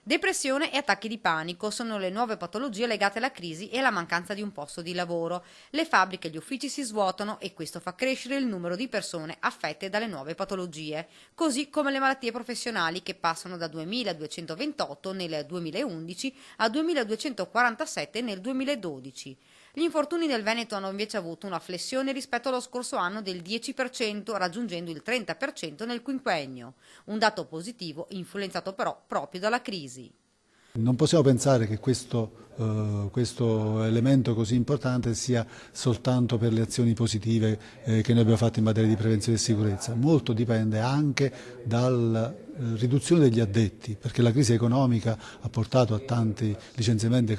Depressione e attacchi di panico sono le nuove patologie legate alla crisi e alla mancanza di un posto di lavoro. Le fabbriche e gli uffici si svuotano e questo fa crescere il numero di persone affette dalle nuove patologie, così come le malattie professionali che passano da 2.228 nel 2011 a 2.247 nel 2012. Gli infortuni nel Veneto hanno invece avuto una flessione rispetto allo scorso anno del 10%, raggiungendo il 30% nel quinquennio, un dato positivo influenzato però proprio dalla crisi. Non possiamo pensare che questo elemento così importante sia soltanto per le azioni positive che noi abbiamo fatto in materia di prevenzione e sicurezza. Molto dipende anche dalla riduzione degli addetti, perché la crisi economica ha portato a tanti licenziamenti e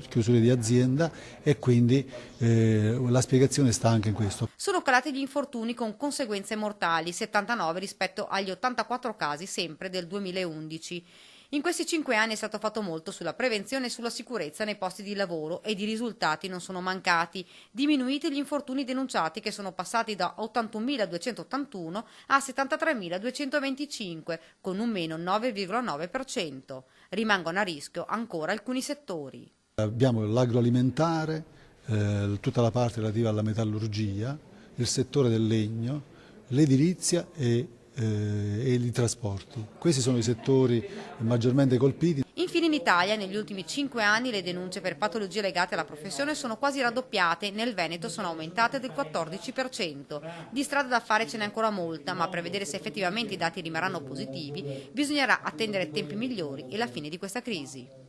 chiusure di azienda e quindi la spiegazione sta anche in questo. Sono calati gli infortuni con conseguenze mortali, 79 rispetto agli 84 casi sempre del 2011. In questi 5 anni è stato fatto molto sulla prevenzione e sulla sicurezza nei posti di lavoro ed i risultati non sono mancati. Diminuiti gli infortuni denunciati che sono passati da 81.281 a 73.225 con un meno 9,9%. Rimangono a rischio ancora alcuni settori. Abbiamo l'agroalimentare, tutta la parte relativa alla metallurgia, il settore del legno, l'edilizia e i trasporti. Questi sono i settori maggiormente colpiti. Infine in Italia negli ultimi 5 anni le denunce per patologie legate alla professione sono quasi raddoppiate, nel Veneto sono aumentate del 14%. Di strada da fare ce n'è ancora molta, ma per vedere se effettivamente i dati rimarranno positivi bisognerà attendere tempi migliori e la fine di questa crisi.